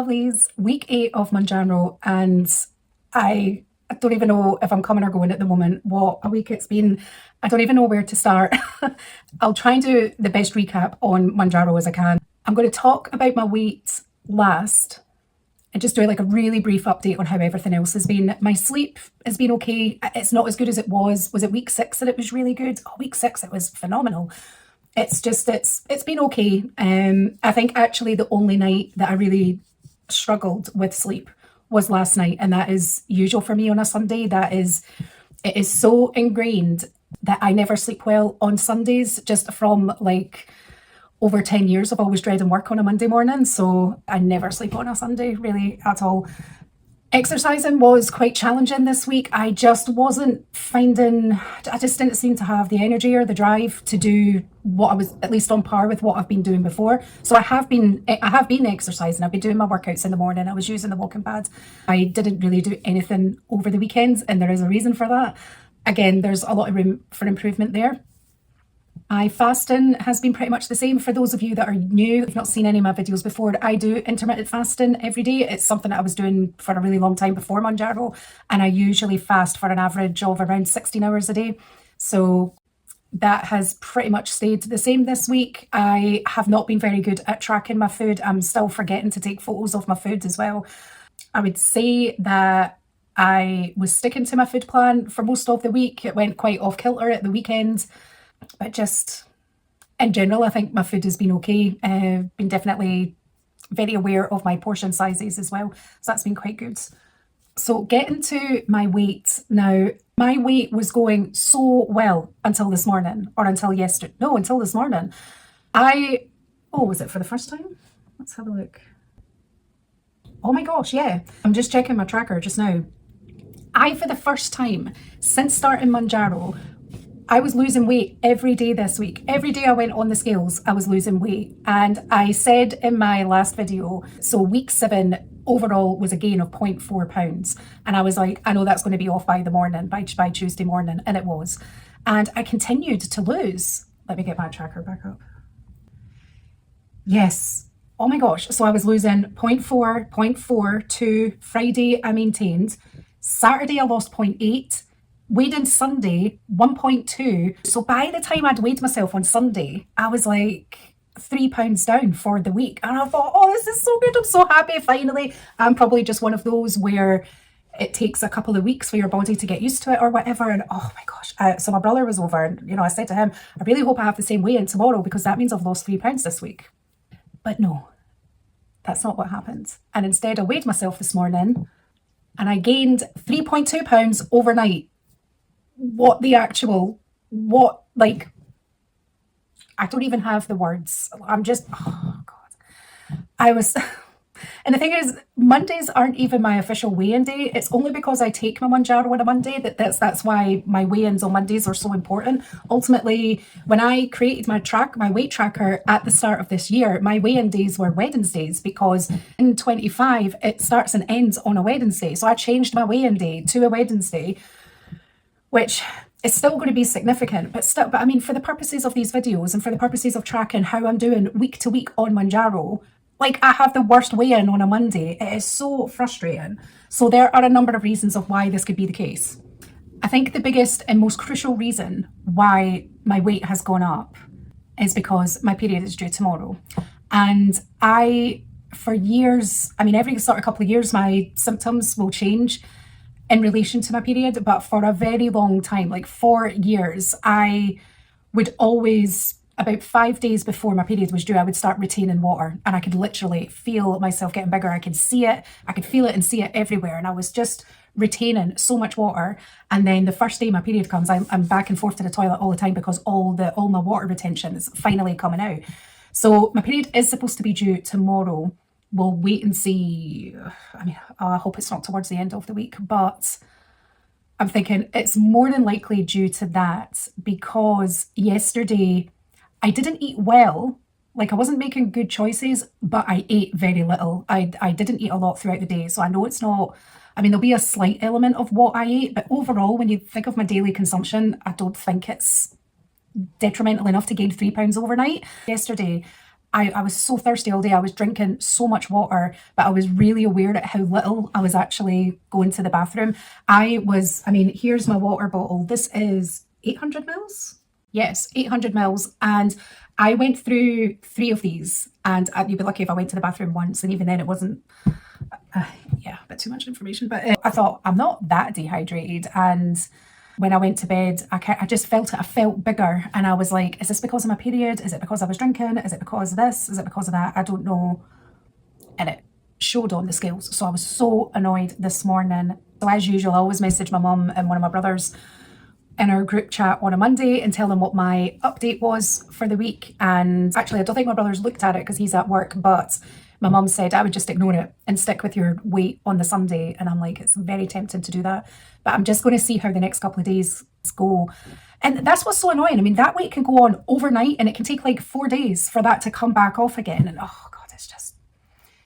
lovelies. Week 8 of Mounjaro, and I don't even know if I'm coming or going at the moment. What a week it's been. I don't even know where to start. I'll try and do the best recap on Mounjaro as I can. I'm going to talk about my weight last and just do like a really brief update on how everything else has been. My sleep has been okay. It's not as good as it was. Was it week 6 that it was really good? Oh, week 6 it was phenomenal. It's been okay. I think actually the only night that I really struggled with sleep was last night, and that is usual for me on a Sunday. It is so ingrained that I never sleep well on Sundays, just from like over 10 years of always dreading work on a Monday morning. So I never sleep on a Sunday really at all. Exercising was quite challenging this week. I just didn't seem to have the energy or the drive to do what I was at least on par with what I've been doing before. So I have been exercising. I've been doing my workouts in the morning. I was using the walking pads. I didn't really do anything over the weekends, and there is a reason for that. Again, there's a lot of room for improvement there. My fasting has been pretty much the same. For those of you that are new, if you've not seen any of my videos before, I do intermittent fasting every day. It's something that I was doing for a really long time before Mounjaro, and I usually fast for an average of around 16 hours a day. So that has pretty much stayed the same this week. I have not been very good at tracking my food. I'm still forgetting to take photos of my food as well. I would say that I was sticking to my food plan for most of the week. It went quite off kilter at the weekend. But just in general, I think my food has been okay. Been definitely very aware of my portion sizes as well. So that's been quite good. So getting to my weight now, my weight was going so well until this morning, or until yesterday. No, until this morning. Was it for the first time? Let's have a look. Oh my gosh, yeah. I'm just checking my tracker just now. For the first time since starting Mounjaro, I was losing weight every day this week. Every day I went on the scales, I was losing weight. And I said in my last video, so week 7 overall was a gain of 0.4 pounds. And I was like, I know that's going to be off by the morning, by Tuesday morning. And it was. And I continued to lose. Let me get my tracker back up. Yes. Oh my gosh. So I was losing 0.4 to Friday I maintained. Saturday I lost 0.8. Weighed in Sunday, 1.2. So by the time I'd weighed myself on Sunday, I was like 3 pounds down for the week. And I thought, oh, this is so good. I'm so happy, finally. I'm probably just one of those where it takes a couple of weeks for your body to get used to it or whatever. And oh my gosh. So my brother was over, and I said to him, I really hope I have the same weigh-in tomorrow, because that means I've lost 3 pounds this week. But no, that's not what happened. And instead I weighed myself this morning and I gained 3.2 pounds overnight. I don't even have the words. Oh God. And the thing is, Mondays aren't even my official weigh-in day. It's only because I take my Mounjaro on a Monday that's why my weigh-ins on Mondays are so important. Ultimately, when I created my weight tracker at the start of this year, my weigh-in days were Wednesdays, because in 25 it starts and ends on a Wednesday. So I changed my weigh-in day to a Wednesday, which is still going to be significant, but I mean, for the purposes of these videos and for the purposes of tracking how I'm doing week to week on Mounjaro, like, I have the worst weigh-in on a Monday. It is so frustrating. So there are a number of reasons of why this could be the case. I think the biggest and most crucial reason why my weight has gone up is because my period is due tomorrow. And for years, I mean, every sort of couple of years, my symptoms will change in relation to my period, but for a very long time, like 4 years, I would always, about 5 days before my period was due, I would start retaining water, and I could literally feel myself getting bigger. I could see it, I could feel it and see it everywhere, and I was just retaining so much water. And then the first day my period comes, I'm back and forth to the toilet all the time, because all my water retention is finally coming out. So my period is supposed to be due tomorrow. We'll wait and see. I mean, I hope it's not towards the end of the week, but I'm thinking it's more than likely due to that, because yesterday I didn't eat well. Like, I wasn't making good choices, but I ate very little. I didn't eat a lot throughout the day. So I know it's not, I mean, there'll be a slight element of what I ate, but overall, when you think of my daily consumption, I don't think it's detrimental enough to gain 3 pounds overnight. Yesterday, I was so thirsty all day. I was drinking so much water, but I was really aware at how little I was actually going to the bathroom. I mean, here's my water bottle. This is 800 mils. Yes, 800 mils. And I went through 3 of these, and you'd be lucky if I went to the bathroom once. And even then, it wasn't, yeah, a bit too much information. But I thought, I'm not that dehydrated. And when I went to bed, I just felt it. I felt bigger. And I was like, is this because of my period? Is it because I was drinking? Is it because of this? Is it because of that? I don't know. And it showed on the scales. So I was so annoyed this morning. So as usual, I always message my mum and one of my brothers in our group chat on a Monday and tell them what my update was for the week. And actually, I don't think my brother's looked at it because he's at work, but my mum said I would just ignore it and stick with your weight on the Sunday. And I'm like, it's very tempting to do that. But I'm just going to see how the next couple of days go. And that's what's so annoying. I mean, that weight can go on overnight and it can take like 4 days for that to come back off again. And oh God, it's just,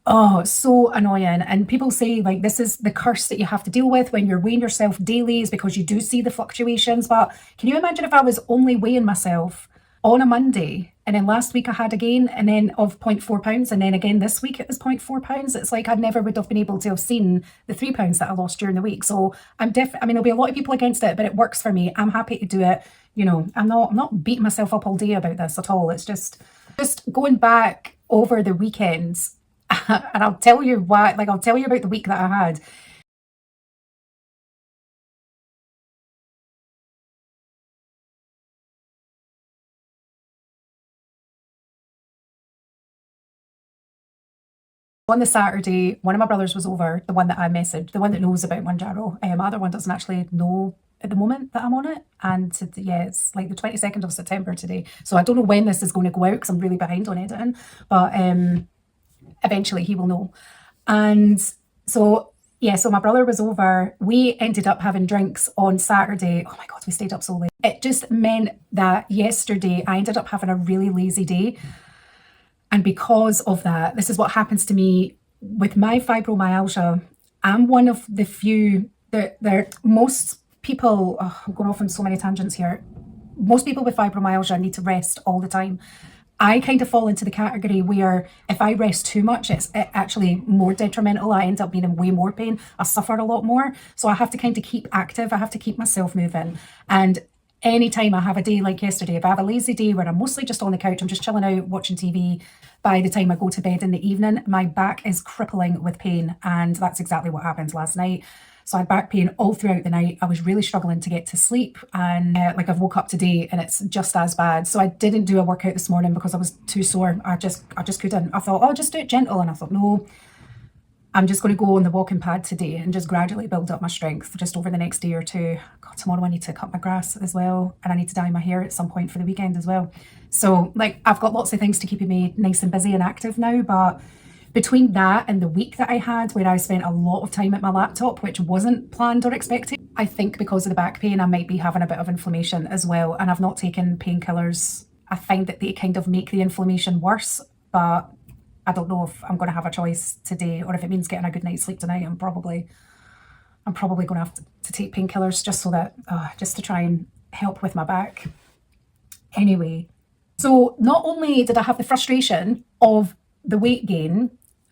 oh, so annoying. And people say like this is the curse that you have to deal with when you're weighing yourself daily, is because you do see the fluctuations. But can you imagine if I was only weighing myself on a Monday, and then last week I had a gain and then of 0.4 pounds, and then again this week it was 0.4 pounds. It's like I never would have been able to have seen the 3 pounds that I lost during the week. So I mean, there'll be a lot of people against it, but it works for me. I'm happy to do it. You know, I'm not beating myself up all day about this at all. It's just going back over the weekends. And I'll tell you why, like I'll tell you about the week that I had. On the Saturday, one of my brothers was over, the one that I messaged, the one that knows about Mounjaro. My other one doesn't actually know at the moment that I'm on it. And yeah, it's like the 22nd of September today. So I don't know when this is going to go out because I'm really behind on editing. But eventually he will know. And so, yeah, so my brother was over. We ended up having drinks on Saturday. Oh my God, we stayed up so late. It just meant that yesterday I ended up having a really lazy day. And because of that, this is what happens to me with my fibromyalgia. I'm one of the few that most people, oh, I'm going off on so many tangents here. Most people with fibromyalgia need to rest all the time. I kind of fall into the category where if I rest too much, it's actually more detrimental. I end up being in way more pain. I suffer a lot more. So I have to kind of keep active. I have to keep myself moving. And anytime I have a day like yesterday, if I have a lazy day where I'm mostly just on the couch, I'm just chilling out, watching TV, by the time I go to bed in the evening, my back is crippling with pain. And that's exactly what happened last night. So I had back pain all throughout the night. I was really struggling to get to sleep. And like I've woke up today and it's just as bad. So I didn't do a workout this morning because I was too sore. I just couldn't. I thought, oh, just do it gentle. And I thought, no, I'm just going to go on the walking pad today and just gradually build up my strength just over the next day or two. God, tomorrow I need to cut my grass as well. And I need to dye my hair at some point for the weekend as well. So like I've got lots of things to keep me nice and busy and active now. But between that and the week that I had where I spent a lot of time at my laptop, which wasn't planned or expected, I think because of the back pain, I might be having a bit of inflammation as well. And I've not taken painkillers. I find that they kind of make the inflammation worse, but I don't know if I'm going to have a choice today or if it means getting a good night's sleep tonight. I'm probably going to have to take painkillers just so that, just to try and help with my back. Anyway, so not only did I have the frustration of the weight gain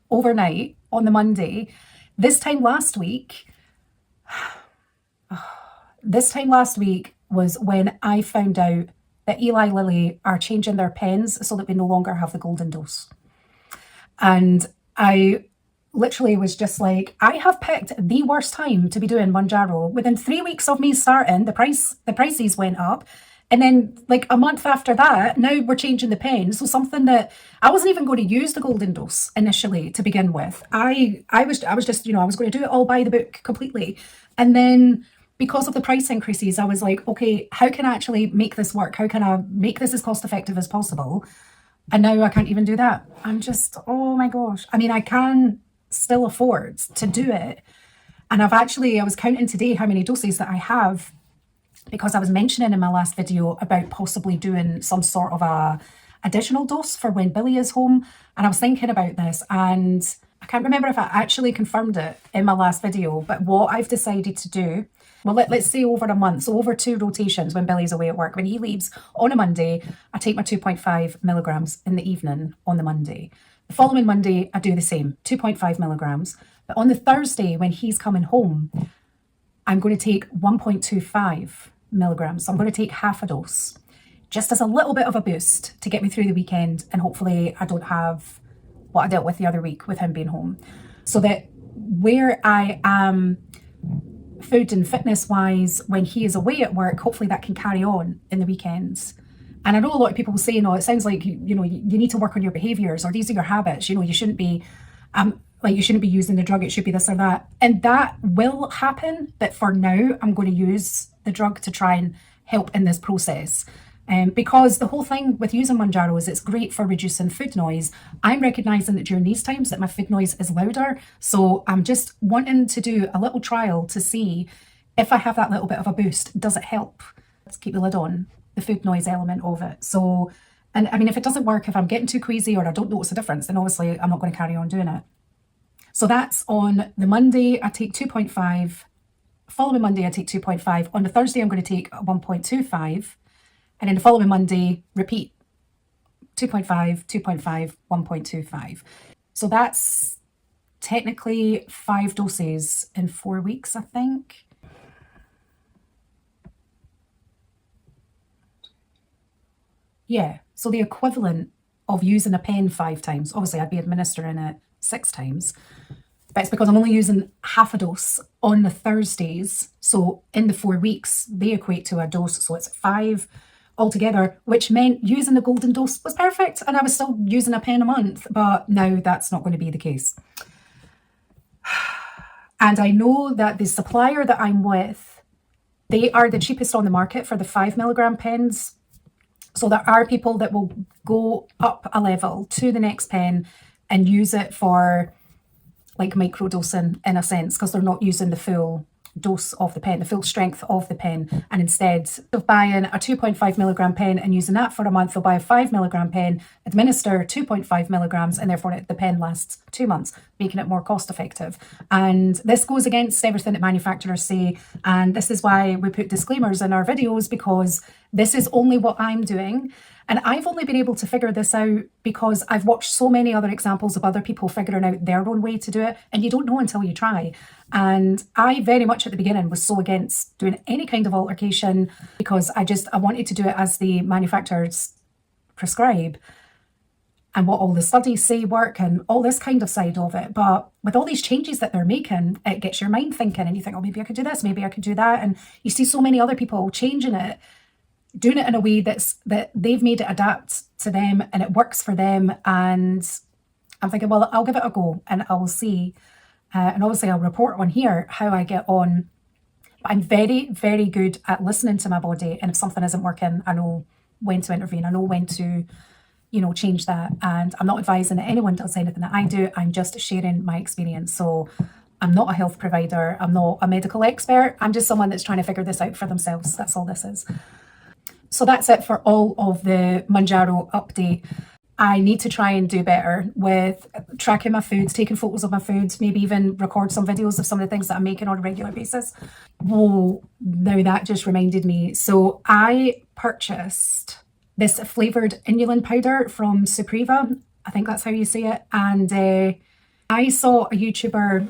overnight on the Monday, this time last week was when I found out that Eli Lilly are changing their pens so that we no longer have the golden dose. And I literally was just like, I have picked the worst time to be doing Mounjaro. Within 3 weeks of me starting, the prices went up. And then like a month after that, now we're changing the pen. So something that I wasn't even going to use the golden dose initially to begin with. I was just, I was going to do it all by the book completely. And then because of the price increases, I was like, okay, how can I actually make this work? How can I make this as cost effective as possible? And now I can't even do that. I'm just, oh my gosh. I mean, I can still afford to do it. And I was counting today how many doses that I have, because I was mentioning in my last video about possibly doing some sort of a additional dose for when Billy is home. And I was thinking about this and I can't remember if I actually confirmed it in my last video, but what I've decided to do well, let's say over a month, so over 2 rotations when Billy's away at work. When he leaves on a Monday, I take my 2.5 milligrams in the evening on the Monday. The following Monday, I do the same, 2.5 milligrams. But on the Thursday, when he's coming home, I'm going to take 1.25 milligrams. So I'm going to take half a dose, just as a little bit of a boost to get me through the weekend. And hopefully I don't have what I dealt with the other week with him being home. So that where I am food and fitness wise when he is away at work, hopefully that can carry on in the weekends. And I know a lot of people will say, it sounds like you need to work on your behaviors, or these are your habits. You shouldn't be you shouldn't be using the drug, it should be this or that. And that will happen, but for now I'm going to use the drug to try and help in this process. Because the whole thing with using Mounjaro is it's great for reducing food noise. I'm recognising that during these times that my food noise is louder. So I'm just wanting to do a little trial to see if I have that little bit of a boost, does it help? Let's keep the lid on the food noise element of it. So, and I mean, if it doesn't work, if I'm getting too queasy or I don't notice a difference, then obviously I'm not going to carry on doing it. So that's on the Monday, I take 2.5. Following Monday, I take 2.5. On the Thursday, I'm going to take 1.25. And then the following Monday, repeat 2.5, 2.5, 1.25. So that's technically 5 doses in 4 weeks, I think. Yeah, so the equivalent of using a pen 5 times. Obviously, I'd be administering it 6 times. But it's because I'm only using half a dose on the Thursdays. So in the 4 weeks, they equate to a dose. So it's 5 altogether, which meant using the golden dose was perfect. And I was still using a pen a month. But now that's not going to be the case. And I know that the supplier that I'm with, they are the cheapest on the market for the 5 milligram pens. So there are people that will go up a level to the next pen and use it for like microdosing in a sense, because they're not using the full dose of the pen, the full strength of the pen. And instead of buying a 2.5 milligram pen and using that for a month, they'll buy a 5 milligram pen, administer 2.5 milligrams, and therefore the pen lasts 2 months, making it more cost effective. And this goes against everything that manufacturers say. And this is why we put disclaimers in our videos, because this is only what I'm doing. And I've only been able to figure this out because I've watched so many other examples of other people figuring out their own way to do it. And you don't know until you try. And I very much at the beginning was so against doing any kind of altercation because I wanted to do it as the manufacturers prescribe and what all the studies say work and all this kind of side of it. But with all these changes that they're making, it gets your mind thinking and you think, oh, maybe I could do this, maybe I could do that. And you see so many other people changing it, doing it in a way that they've made it adapt to them and it works for them. And I'm thinking, well, I'll give it a go and I will see. And obviously I'll report on here how I get on. But I'm very, very good at listening to my body. And if something isn't working, I know when to intervene. I know when to, change that. And I'm not advising that anyone does anything that I do. I'm just sharing my experience. So I'm not a health provider. I'm not a medical expert. I'm just someone that's trying to figure this out for themselves. That's all this is. So that's it for all of the Mounjaro update. I need to try and do better with tracking my foods, taking photos of my foods, maybe even record some videos of some of the things that I'm making on a regular basis. Whoa, now that just reminded me. So I purchased this flavoured inulin powder from Supreva. I think that's how you say it. And I saw a YouTuber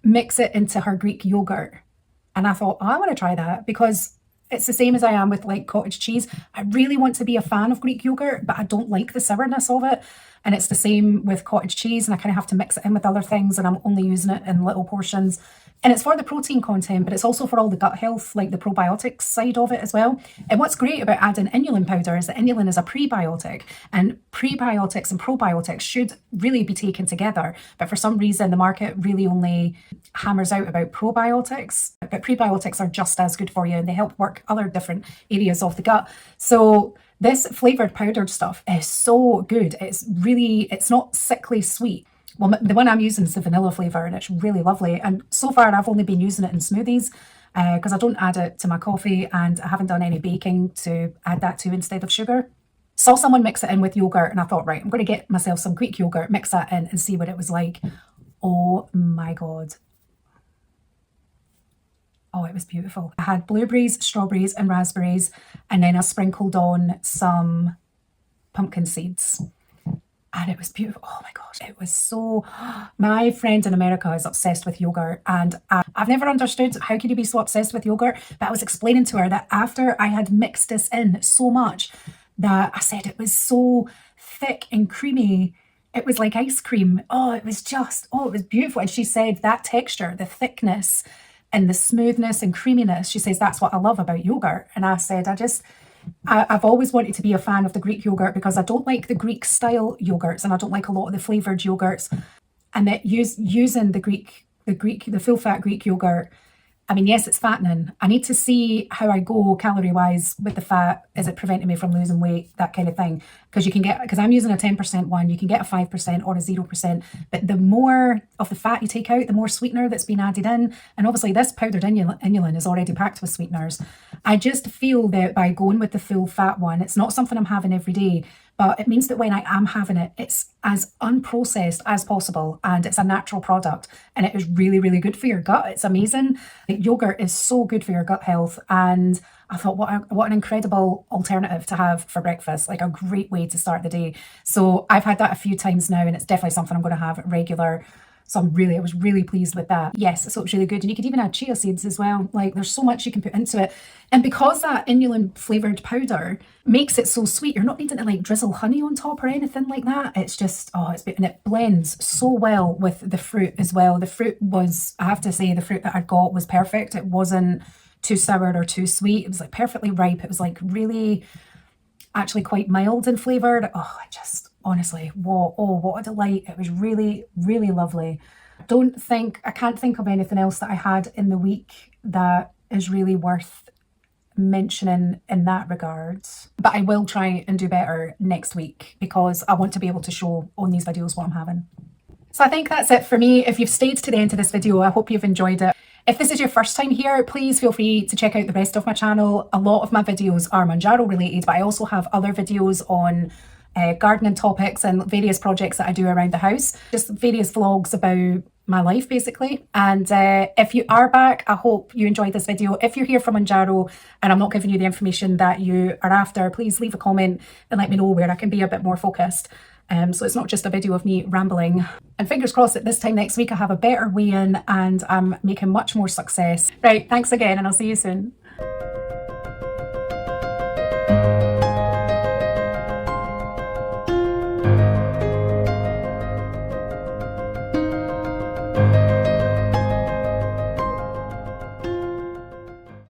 mix it into her Greek yogurt. And I thought, I want to try that because it's the same as I am with like cottage cheese. I really want to be a fan of Greek yogurt, but I don't like the sourness of it. And it's the same with cottage cheese, and I kind of have to mix it in with other things, and I'm only using it in little portions. And it's for the protein content, but it's also for all the gut health, like the probiotics side of it as well. And what's great about adding inulin powder is that inulin is a prebiotic, and prebiotics and probiotics should really be taken together. But for some reason, the market really only hammers out about probiotics, but prebiotics are just as good for you, and they help work other different areas of the gut. So this flavoured powdered stuff is so good. It's not sickly sweet. Well, the one I'm using is the vanilla flavour, and it's really lovely. And so far, I've only been using it in smoothies because I don't add it to my coffee, and I haven't done any baking to add that to instead of sugar. Saw someone mix it in with yogurt, and I thought, right, I'm going to get myself some Greek yogurt, mix that in, and see what it was like. Oh my God. Oh, it was beautiful. I had blueberries, strawberries, and raspberries, and then I sprinkled on some pumpkin seeds. And it was beautiful. Oh my gosh, it was so. My friend in America is obsessed with yogurt, and I've never understood how can you be so obsessed with yogurt. But I was explaining to her that after I had mixed this in so much, that I said it was so thick and creamy. It was like ice cream. Oh, it was just, oh, it was beautiful. And she said that texture, the thickness and the smoothness and creaminess, she says that's what I love about yogurt. And I said, I've always wanted to be a fan of the Greek yogurt because I don't like the Greek style yogurts and I don't like a lot of the flavoured yogurts. And that using the full fat Greek yogurt, I mean, yes, it's fattening. I need to see how I go calorie wise with the fat. Is it preventing me from losing weight? That kind of thing. Because I'm using a 10% one, you can get a 5% or a 0%. But the more of the fat you take out, the more sweetener that's been added in. And obviously this powdered inulin is already packed with sweeteners. I just feel that by going with the full fat one, it's not something I'm having every day, but it means that when I am having it, it's as unprocessed as possible and it's a natural product and it is really, really good for your gut. It's amazing. Like, yogurt is so good for your gut health, and I thought what an incredible alternative to have for breakfast, like a great way to start the day. So I've had that a few times now and it's definitely something I'm going to have regular. So I was really pleased with that. Yes, so it's really good. And you could even add chia seeds as well. Like, there's so much you can put into it. And because that inulin flavoured powder makes it so sweet, you're not needing to like drizzle honey on top or anything like that. It's just, and it blends so well with the fruit as well. The fruit was, I have to say, the fruit that I got was perfect. It wasn't too sour or too sweet. It was like perfectly ripe. It was like really, actually quite mild in flavoured. Oh, honestly, what a delight. It was really, really lovely. I can't think of anything else that I had in the week that is really worth mentioning in that regard. But I will try and do better next week because I want to be able to show on these videos what I'm having. So I think that's it for me. If you've stayed to the end of this video, I hope you've enjoyed it. If this is your first time here, please feel free to check out the rest of my channel. A lot of my videos are Mounjaro related, but I also have other videos on gardening topics and various projects that I do around the house. Just various vlogs about my life, basically. And if you are back, I hope you enjoyed this video. If you're here from Mounjaro and I'm not giving you the information that you are after, please leave a comment and let me know where I can be a bit more focused. So it's not just a video of me rambling. And fingers crossed that this time next week I have a better weigh-in and I'm making much more success. Right, thanks again and I'll see you soon.